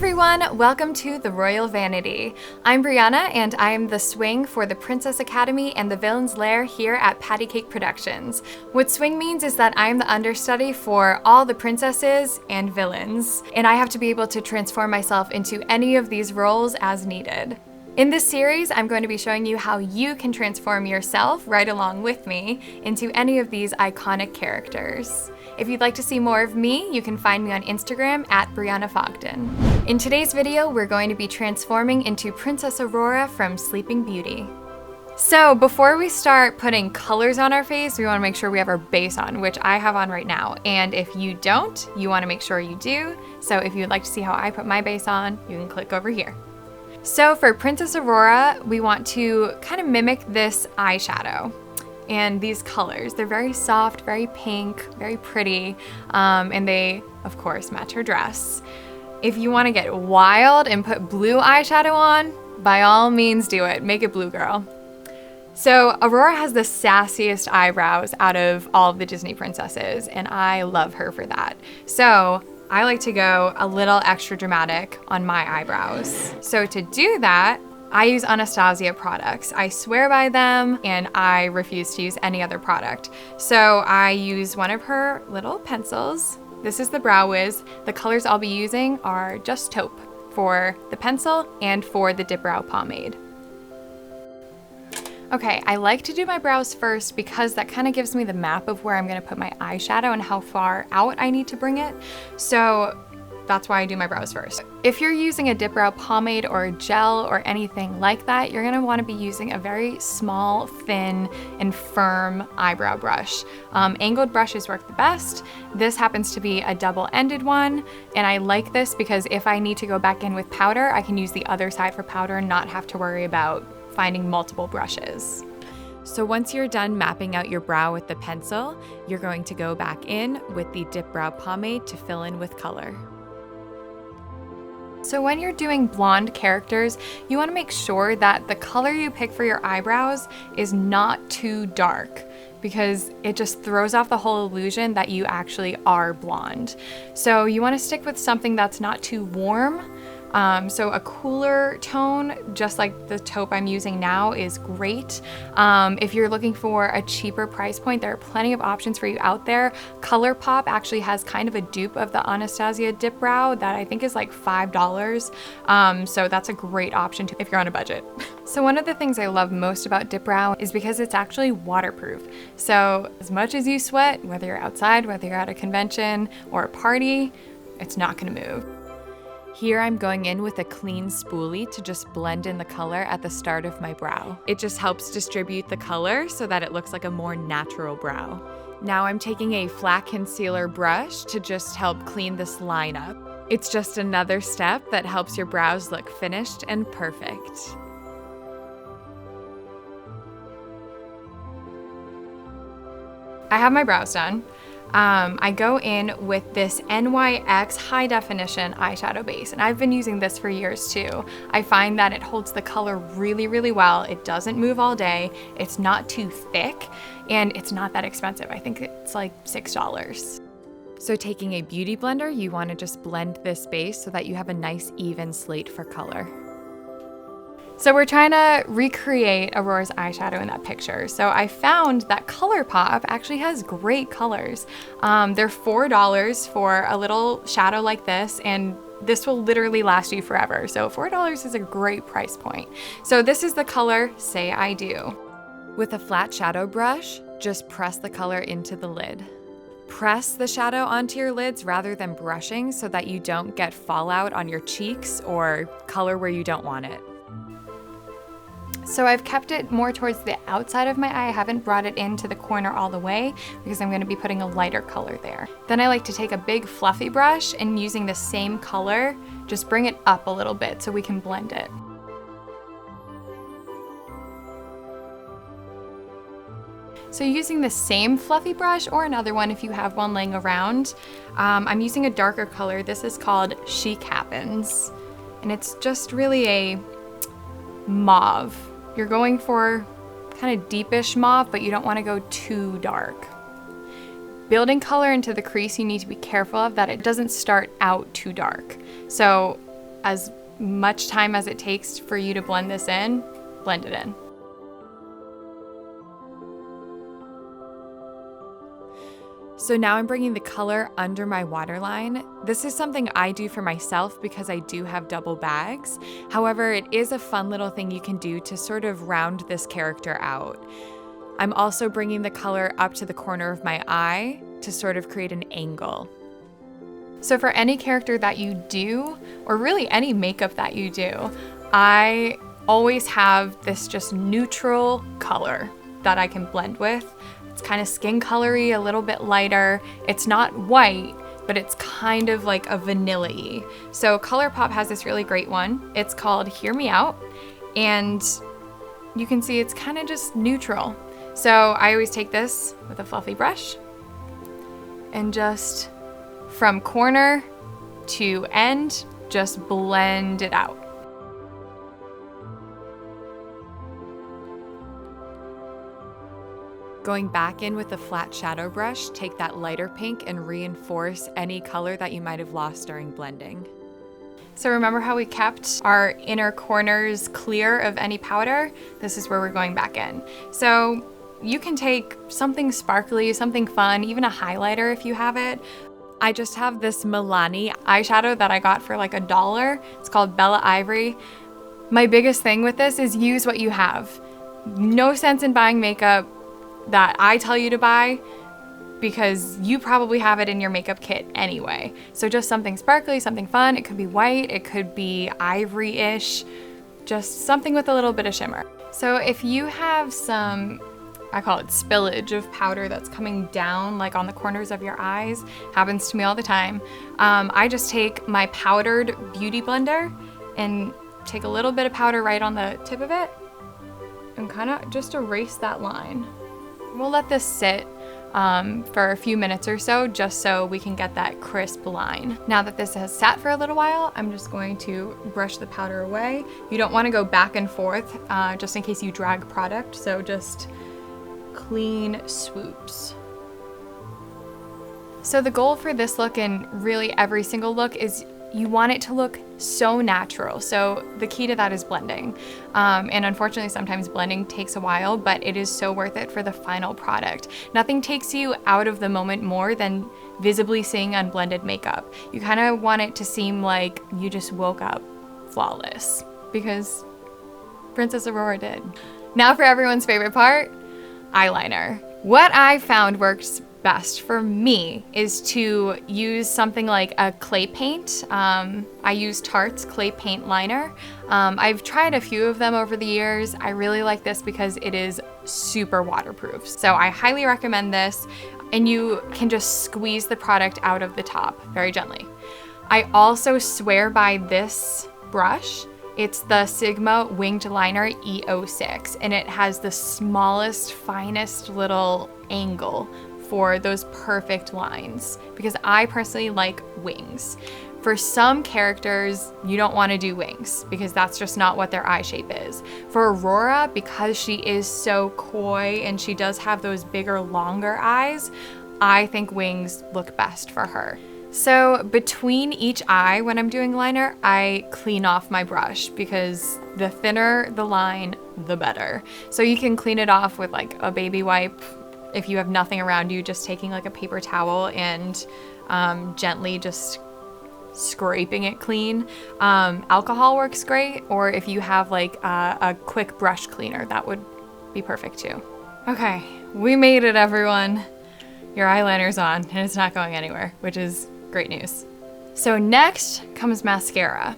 everyone, welcome to the Royal Vanity. I'm Brianna and I'm the swing for the Princess Academy and the Villain's Lair here at PattyCake Productions. What swing means is that I'm the understudy for all the princesses and villains, and I have to be able to transform myself into any of these roles as needed. In this series, I'm going to be showing you how you can transform yourself right along with me into any of these iconic characters. If you'd like to see more of me, you can find me on Instagram at Brianna Fogden. In today's video, we're going to be transforming into Princess Aurora from Sleeping Beauty. So before we start putting colors on our face, we want to make sure we have our base on, which I have on right now. And if you don't, you want to make sure you do. So if you'd like to see how I put my base on, you can click over here. So for Princess Aurora, we want to kind of mimic this eyeshadow and these colors. They're very soft, very pink, very pretty, and they, of course, match her dress. If you want to get wild and put blue eyeshadow on, by all means do it. Make it blue, girl. So Aurora has the sassiest eyebrows out of all of the Disney princesses, and I love her for that. So I like to go a little extra dramatic on my eyebrows. So to do that, I use Anastasia products. I swear by them and I refuse to use any other product. So I use one of her little pencils. This is the Brow Wiz. The colors I'll be using are just taupe for the pencil and for the Dip Brow Pomade. Okay, I like to do my brows first because that kind of gives me the map of where I'm gonna put my eyeshadow and how far out I need to bring it. So that's why I do my brows first. If you're using a Dip Brow Pomade or a gel or anything like that, you're gonna wanna be using a very small, thin, and firm eyebrow brush. Angled brushes work the best. This happens to be a double-ended one, and I like this because if I need to go back in with powder, I can use the other side for powder and not have to worry about finding multiple brushes. So once you're done mapping out your brow with the pencil, you're going to go back in with the Dip Brow Pomade to fill in with color. So when you're doing blonde characters, you want to make sure that the color you pick for your eyebrows is not too dark, because it just throws off the whole illusion that you actually are blonde. So you want to stick with something that's not too warm. So a cooler tone, just like the taupe I'm using now, is great. If you're looking for a cheaper price point, there are plenty of options for you out there. ColourPop actually has kind of a dupe of the Anastasia Dip Brow that I think is like $5. So that's a great option too if you're on a budget. So one of the things I love most about Dip Brow is because it's actually waterproof. So as much as you sweat, whether you're outside, whether you're at a convention or a party, it's not gonna move. Here I'm going in with a clean spoolie to just blend in the color at the start of my brow. It just helps distribute the color so that it looks like a more natural brow. Now I'm taking a flat concealer brush to just help clean this line up. It's just another step that helps your brows look finished and perfect. I have my brows done. I go in with this NYX high definition eyeshadow base, and I've been using this for years too. I find that it holds the color really, really well. It doesn't move all day. It's not too thick, and it's not that expensive. I think it's like $6. So taking a beauty blender, you want to just blend this base so that you have a nice even slate for color. So we're trying to recreate Aurora's eyeshadow in that picture. So I found that ColourPop actually has great colors. They're $4 for a little shadow like this, and this will literally last you forever. So $4 is a great price point. So this is the color Say I Do. With a flat shadow brush, just press the color into the lid. Press the shadow onto your lids rather than brushing so that you don't get fallout on your cheeks or color where you don't want it. So I've kept it more towards the outside of my eye. I haven't brought it into the corner all the way because I'm going to be putting a lighter color there. Then I like to take a big fluffy brush and using the same color, just bring it up a little bit so we can blend it. So using the same fluffy brush or another one if you have one laying around, I'm using a darker color. This is called Chic Happens, and it's just really a mauve. You're going for kind of deepish mauve, but you don't want to go too dark. Building color into the crease, you need to be careful of that it doesn't start out too dark. So as much time as it takes for you to blend this in, blend it in. So now I'm bringing the color under my waterline. This is something I do for myself because I do have double bags. However, it is a fun little thing you can do to sort of round this character out. I'm also bringing the color up to the corner of my eye to sort of create an angle. So for any character that you do, or really any makeup that you do, I always have this just neutral color that I can blend with. It's kind of skin colory, a little bit lighter. It's not white, but it's kind of like a vanilla-y. So ColourPop has this really great one. It's called Hear Me Out, and you can see it's kind of just neutral. So I always take this with a fluffy brush and just from corner to end, just blend it out. Going back in with a flat shadow brush, take that lighter pink and reinforce any color that you might have lost during blending. So remember how we kept our inner corners clear of any powder? This is where we're going back in. So you can take something sparkly, something fun, even a highlighter if you have it. I just have this Milani eyeshadow that I got for like $1. It's called Bella Ivory. My biggest thing with this is use what you have. No sense in buying makeup that I tell you to buy because you probably have it in your makeup kit anyway. So just something sparkly, something fun. It could be white, it could be ivory-ish, just something with a little bit of shimmer. So if you have some, I call it spillage of powder that's coming down like on the corners of your eyes, happens to me all the time. I just take my powdered beauty blender and take a little bit of powder right on the tip of it and kind of just erase that line. We'll let this sit for a few minutes or so, just so we can get that crisp line. Now that this has sat for a little while, I'm just going to brush the powder away. You don't want to go back and forth just in case you drag product, so just clean swoops. So the goal for this look and really every single look is you want it to look so natural. So the key to that is blending. And unfortunately, sometimes blending takes a while, but it is so worth it for the final product. Nothing takes you out of the moment more than visibly seeing unblended makeup. You kind of want it to seem like you just woke up flawless, because Princess Aurora did. Now for everyone's favorite part, eyeliner. What I found works best for me is to use something like a clay paint. I use Tarte's clay paint liner. I've tried a few of them over the years. I really like this because it is super waterproof. So I highly recommend this, and you can just squeeze the product out of the top very gently. I also swear by this brush. It's the Sigma Winged Liner E06, and it has the smallest, finest little angle for those perfect lines, because I personally like wings. For some characters, you don't want to do wings because that's just not what their eye shape is. For Aurora, because she is so coy and she does have those bigger, longer eyes, I think wings look best for her. So between each eye, when I'm doing liner, I clean off my brush because the thinner the line, the better. So you can clean it off with like a baby wipe. If you have nothing around you, just taking like a paper towel and gently just scraping it clean. Alcohol works great, or if you have like a quick brush cleaner, that would be perfect too. Okay, we made it, everyone. Your eyeliner's on and it's not going anywhere, which is great news. So next comes mascara.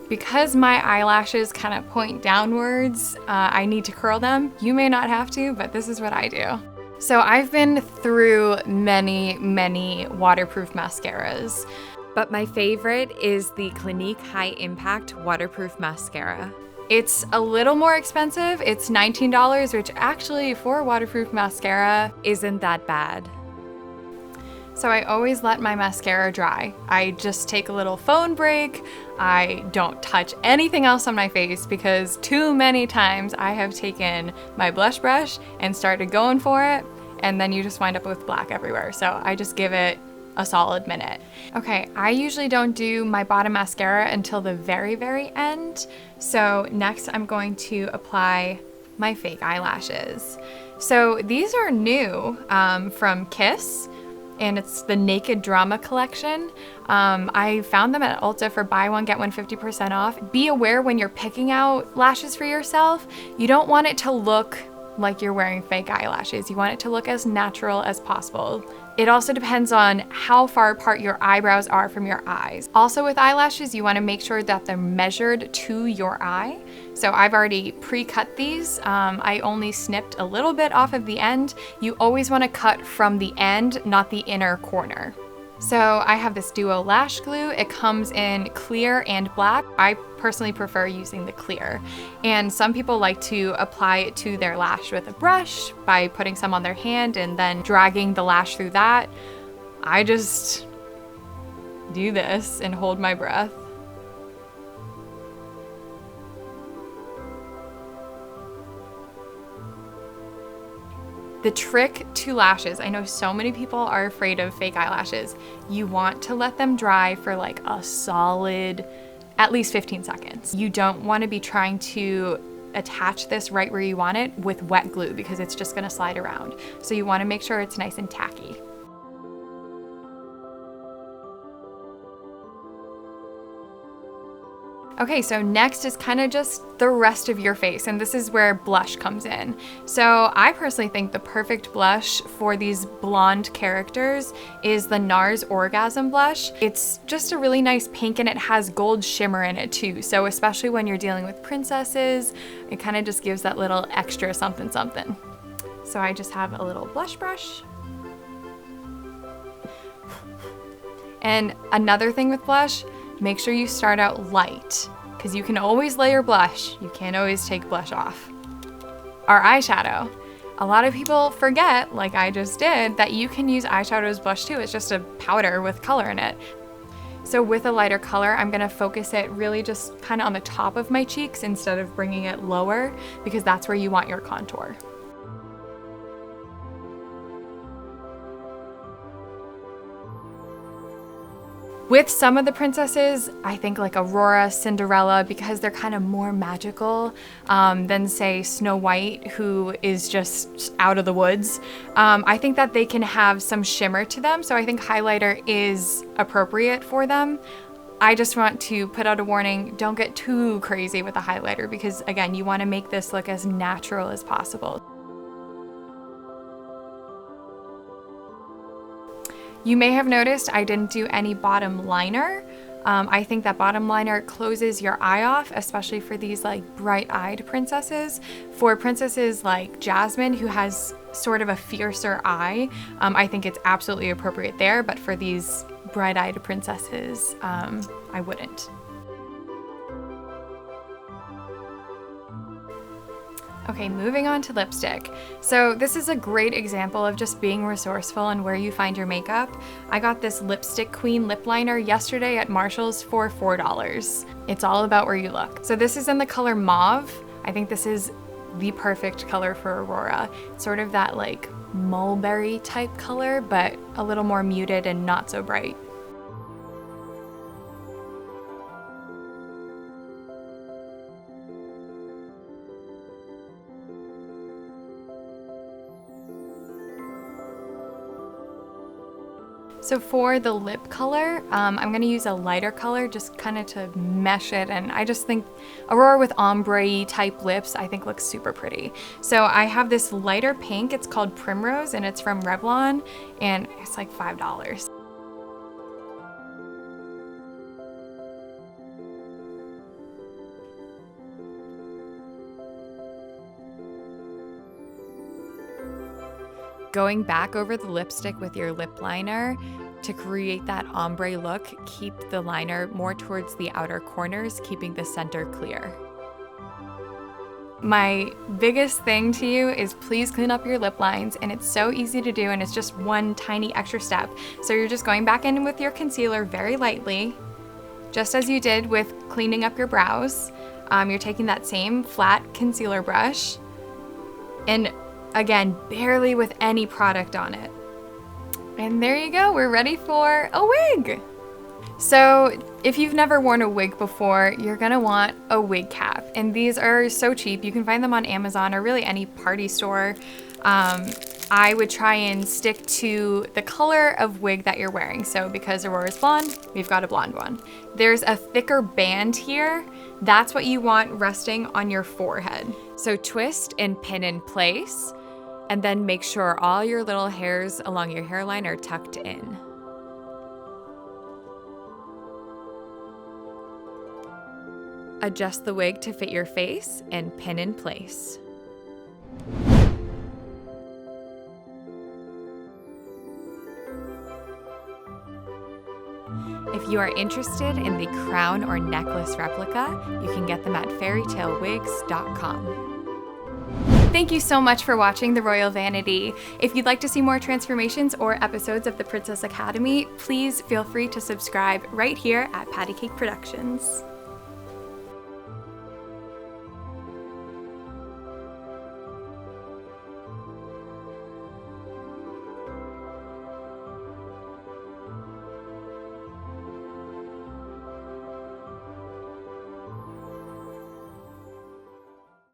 Because my eyelashes kind of point downwards, I need to curl them. You may not have to, but this is what I do. So I've been through many waterproof mascaras, but my favorite is the Clinique High Impact Waterproof Mascara. It's a little more expensive. It's $19, which actually for waterproof mascara isn't that bad. So I always let my mascara dry. I just take a little phone break. I don't touch anything else on my face because too many times I have taken my blush brush and started going for it, and then you just wind up with black everywhere. So I just give it a solid minute. Okay, I usually don't do my bottom mascara until the very, very end. So next I'm going to apply my fake eyelashes. So these are new from Kiss, and it's the Naked Drama collection. I found them at Ulta for buy one, get one 50% off. Be aware when you're picking out lashes for yourself, you don't want it to look like you're wearing fake eyelashes. You want it to look as natural as possible. It also depends on how far apart your eyebrows are from your eyes. Also with eyelashes, you want to make sure that they're measured to your eye. So I've already pre-cut these. I only snipped a little bit off of the end. You always want to cut from the end, not the inner corner. So I have this duo lash glue. It comes in clear and black. I personally prefer using the clear. And some people like to apply it to their lash with a brush by putting some on their hand and then dragging the lash through that. I just do this and hold my breath. The trick to lashes, I know so many people are afraid of fake eyelashes. You want to let them dry for like a solid, at least 15 seconds. You don't want to be trying to attach this right where you want it with wet glue because it's just gonna slide around. So you want to make sure it's nice and tacky. Okay, so next is kind of just the rest of your face, and this is where blush comes in. So I personally think the perfect blush for these blonde characters is the NARS Orgasm blush. It's just a really nice pink and it has gold shimmer in it too. So especially when you're dealing with princesses, it kind of just gives that little extra something something. So I just have a little blush brush. And another thing with blush, make sure you start out light, because you can always layer blush. You can't always take blush off. Our eyeshadow. A lot of people forget, like I just did, that you can use eyeshadow as blush too. It's just a powder with color in it. So with a lighter color, I'm gonna focus it really just kind of on the top of my cheeks instead of bringing it lower, because that's where you want your contour. With some of the princesses, I think like Aurora, Cinderella, because they're kind of more magical than say Snow White, who is just out of the woods. I think that they can have some shimmer to them, so I think highlighter is appropriate for them. I just want to put out a warning, don't get too crazy with the highlighter because again, you want to make this look as natural as possible. You may have noticed I didn't do any bottom liner. I think that bottom liner closes your eye off, especially for these like bright-eyed princesses. For princesses like Jasmine, who has sort of a fiercer eye, I think it's absolutely appropriate there, but for these bright-eyed princesses, I wouldn't. Okay, moving on to lipstick. So this is a great example of just being resourceful and where you find your makeup. I got this Lipstick Queen lip liner yesterday at Marshall's for $4. It's all about where you look. So this is in the color mauve. I think this is the perfect color for Aurora. It's sort of that like mulberry type color, but a little more muted and not so bright. So for the lip color, I'm gonna use a lighter color just kind of to mesh it, and I just think Aurora with ombre type lips I think looks super pretty. So I have this lighter pink, it's called Primrose and it's from Revlon and it's like $5. Going back over the lipstick with your lip liner to create that ombre look, keep the liner more towards the outer corners, keeping the center clear. My biggest thing to you is please clean up your lip lines, and it's so easy to do and it's just one tiny extra step. So you're just going back in with your concealer very lightly, just as you did with cleaning up your brows. You're taking that same flat concealer brush and again, barely with any product on it. And there you go, we're ready for a wig. So if you've never worn a wig before, you're gonna want a wig cap. And these are so cheap. You can find them on Amazon or really any party store. I would try and stick to the color of wig that you're wearing. So because Aurora's blonde, we've got a blonde one. There's a thicker band here. That's what you want resting on your forehead. So twist and pin in place, and then make sure all your little hairs along your hairline are tucked in. Adjust the wig to fit your face and pin in place. If you are interested in the crown or necklace replica, you can get them at fairytalewigs.com. Thank you so much for watching The Royal Vanity. If you'd like to see more transformations or episodes of the Princess Academy, please feel free to subscribe right here at PattyCake Productions.